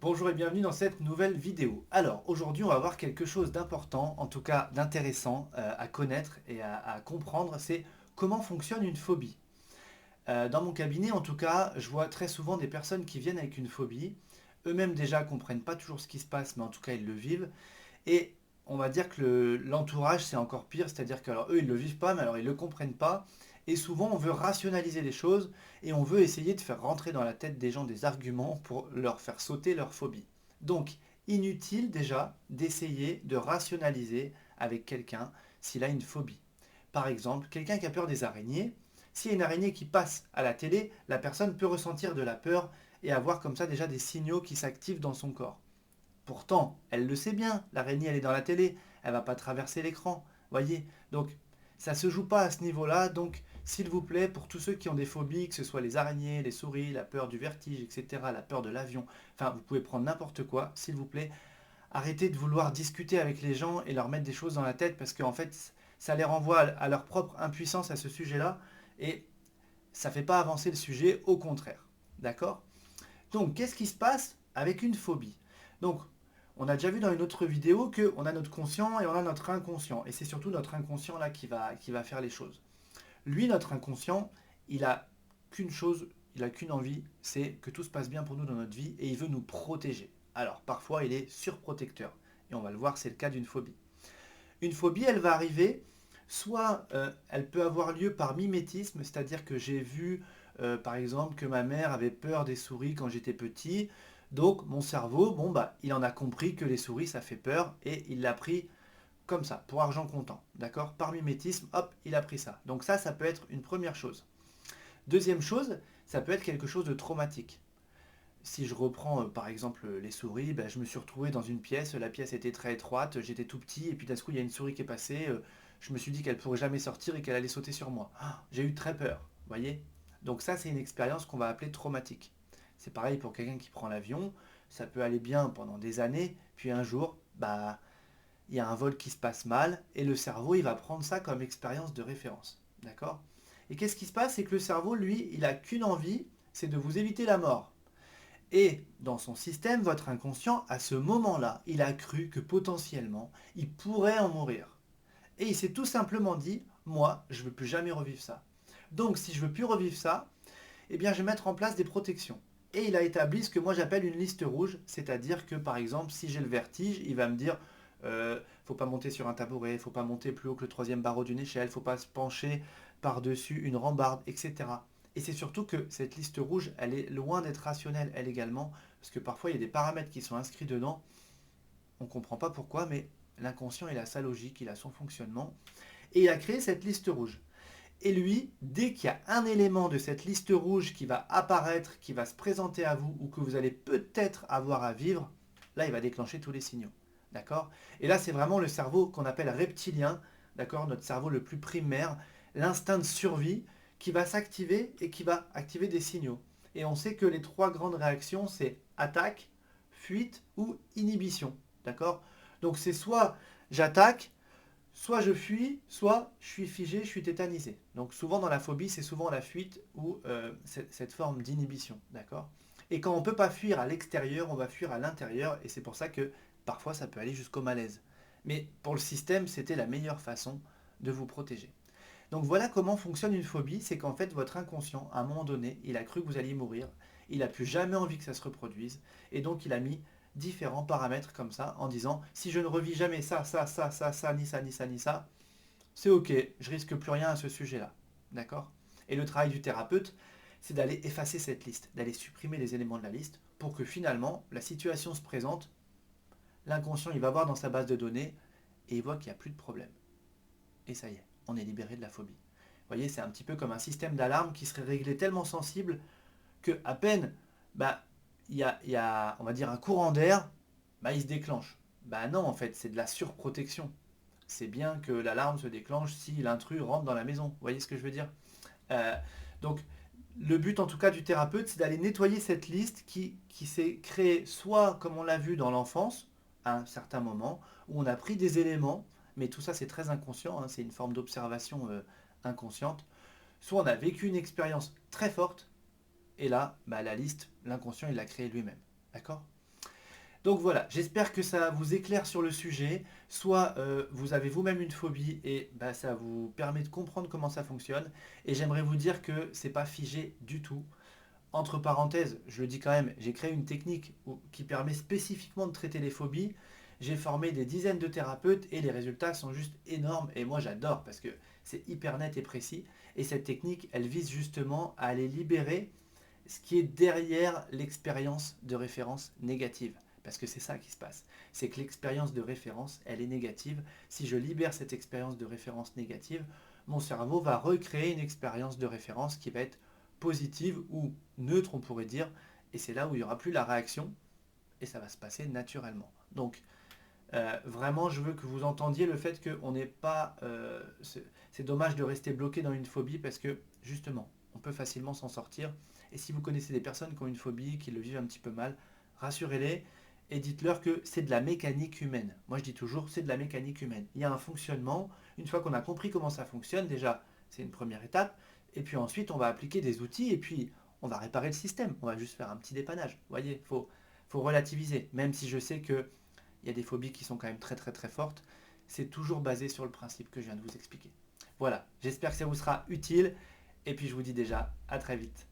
Bonjour et bienvenue dans cette nouvelle vidéo. Alors aujourd'hui on va voir quelque chose d'important, en tout cas d'intéressant à connaître et à comprendre, c'est comment fonctionne une phobie. Dans mon cabinet en tout cas, je vois très souvent des personnes qui viennent avec une phobie, eux-mêmes déjà comprennent pas toujours ce qui se passe, mais en tout cas ils le vivent, et on va dire que l'entourage c'est encore pire, c'est-à-dire que alors, eux ils le vivent pas, mais alors ils le comprennent pas, et souvent on veut rationaliser les choses et on veut essayer de faire rentrer dans la tête des gens des arguments pour leur faire sauter leur phobie. Donc inutile déjà d'essayer de rationaliser avec quelqu'un s'il a une phobie. Par exemple, quelqu'un qui a peur des araignées, s'il y a une araignée qui passe à la télé, la personne peut ressentir de la peur et avoir comme ça déjà des signaux qui s'activent dans son corps. Pourtant, elle le sait bien, l'araignée elle est dans la télé, elle va pas traverser l'écran, voyez. Donc ça se joue pas à ce niveau-là, donc s'il vous plaît, pour tous ceux qui ont des phobies, que ce soit les araignées, les souris, la peur du vertige, etc., la peur de l'avion, enfin vous pouvez prendre n'importe quoi, s'il vous plaît, arrêtez de vouloir discuter avec les gens et leur mettre des choses dans la tête parce qu'en fait ça les renvoie à leur propre impuissance à ce sujet-là et ça fait pas avancer le sujet, au contraire. D'accord? Donc, qu'est-ce qui se passe avec une phobie? Donc, on a déjà vu dans une autre vidéo qu'on a notre conscient et on a notre inconscient. Et c'est surtout notre inconscient là qui va faire les choses. Lui, notre inconscient, il a qu'une chose, il a qu'une envie, c'est que tout se passe bien pour nous dans notre vie et il veut nous protéger. Alors, parfois, il est surprotecteur. Et on va le voir, c'est le cas d'une phobie. Une phobie, elle va arriver, soit elle peut avoir lieu par mimétisme, c'est-à-dire que j'ai vu par exemple que ma mère avait peur des souris quand j'étais petit, donc mon cerveau, bon bah, il en a compris que les souris ça fait peur et il l'a pris comme ça, pour argent comptant, d'accord? Par mimétisme, hop, il a pris ça. Donc ça peut être une première chose. Deuxième chose, ça peut être quelque chose de traumatique. Si je reprends par exemple les souris, ben, je me suis retrouvé dans une pièce, la pièce était très étroite, j'étais tout petit, et puis d'un coup il y a une souris qui est passée, je me suis dit qu'elle pourrait jamais sortir et qu'elle allait sauter sur moi. Ah, j'ai eu très peur, vous voyez. Donc ça c'est une expérience qu'on va appeler traumatique. C'est pareil pour quelqu'un qui prend l'avion, ça peut aller bien pendant des années, puis un jour, bah, il y a un vol qui se passe mal, et le cerveau il va prendre ça comme expérience de référence. D'accord? Et qu'est-ce qui se passe? C'est que le cerveau, lui, il a qu'une envie, c'est de vous éviter la mort. Et dans son système, votre inconscient, à ce moment-là, il a cru que potentiellement, il pourrait en mourir. Et il s'est tout simplement dit, moi, je ne veux plus jamais revivre ça. Donc si je ne veux plus revivre ça, eh bien je vais mettre en place des protections. Et il a établi ce que moi j'appelle une liste rouge, c'est-à-dire que par exemple, si j'ai le vertige, il va me dire, faut pas monter sur un tabouret, faut pas monter plus haut que le troisième barreau d'une échelle, faut pas se pencher par-dessus une rambarde, etc. Et c'est surtout que cette liste rouge, elle est loin d'être rationnelle, elle également, parce que parfois il y a des paramètres qui sont inscrits dedans, on ne comprend pas pourquoi, mais l'inconscient, il a sa logique, il a son fonctionnement, et il a créé cette liste rouge. Et lui, dès qu'il y a un élément de cette liste rouge qui va apparaître, qui va se présenter à vous, ou que vous allez peut-être avoir à vivre, là, il va déclencher tous les signaux. D'accord? Et là, c'est vraiment le cerveau qu'on appelle reptilien, d'accord? Notre cerveau le plus primaire, l'instinct de survie, qui va s'activer et qui va activer des signaux. Et on sait que les trois grandes réactions, c'est attaque, fuite ou inhibition. D'accord? Donc c'est soit j'attaque, soit je fuis, soit je suis figé, je suis tétanisé. Donc souvent dans la phobie, c'est souvent la fuite ou cette forme d'inhibition, d'accord? Et quand on ne peut pas fuir à l'extérieur, on va fuir à l'intérieur, et c'est pour ça que parfois ça peut aller jusqu'au malaise. Mais pour le système, c'était la meilleure façon de vous protéger. Donc voilà comment fonctionne une phobie, c'est qu'en fait votre inconscient, à un moment donné, il a cru que vous alliez mourir, il n'a plus jamais envie que ça se reproduise, et donc il a mis différents paramètres comme ça, en disant si je ne revis jamais ça, ni ça, ni ça, ni ça, c'est ok, je risque plus rien à ce sujet-là. D'accord? Et le travail du thérapeute, c'est d'aller effacer cette liste, d'aller supprimer les éléments de la liste pour que finalement la situation se présente, l'inconscient il va voir dans sa base de données et il voit qu'il n'y a plus de problème. Et ça y est, on est libéré de la phobie. Vous voyez, c'est un petit peu comme un système d'alarme qui serait réglé tellement sensible que à peine bah, il y a, on va dire, un courant d'air, bah, il se déclenche. Bah non, en fait, c'est de la surprotection. C'est bien que l'alarme se déclenche si l'intrus rentre dans la maison. Vous voyez ce que je veux dire? Euh, donc, le but en tout cas du thérapeute, c'est d'aller nettoyer cette liste qui s'est créée soit, comme on l'a vu dans l'enfance, à un certain moment, où on a pris des éléments, mais tout ça c'est très inconscient, hein, c'est une forme d'observation inconsciente, soit on a vécu une expérience très forte, et là, bah, la liste, l'inconscient, il l'a créée lui-même. D'accord? Donc voilà, j'espère que ça vous éclaire sur le sujet. Soit vous avez vous-même une phobie et bah, ça vous permet de comprendre comment ça fonctionne. Et j'aimerais vous dire que c'est pas figé du tout. Entre parenthèses, je le dis quand même, j'ai créé une technique qui permet spécifiquement de traiter les phobies. J'ai formé des dizaines de thérapeutes et les résultats sont juste énormes. Et moi j'adore parce que c'est hyper net et précis. Et cette technique, elle vise justement à aller libérer ce qui est derrière l'expérience de référence négative. Parce que c'est ça qui se passe. C'est que l'expérience de référence, elle est négative. Si je libère cette expérience de référence négative, mon cerveau va recréer une expérience de référence qui va être positive ou neutre, on pourrait dire. Et c'est là où il n'y aura plus la réaction et ça va se passer naturellement. Donc, vraiment, je veux que vous entendiez le fait qu'on n'est pas... c'est dommage de rester bloqué dans une phobie parce que, justement, on peut facilement s'en sortir. Et si vous connaissez des personnes qui ont une phobie, qui le vivent un petit peu mal, rassurez-les et dites-leur que c'est de la mécanique humaine. Moi, je dis toujours, c'est de la mécanique humaine. Il y a un fonctionnement. Une fois qu'on a compris comment ça fonctionne, déjà, c'est une première étape. Et puis ensuite, on va appliquer des outils et puis on va réparer le système. On va juste faire un petit dépannage. Vous voyez, faut relativiser. Même si je sais que il y a des phobies qui sont quand même très très très fortes. C'est toujours basé sur le principe que je viens de vous expliquer. Voilà, j'espère que ça vous sera utile. Et puis je vous dis déjà à très vite.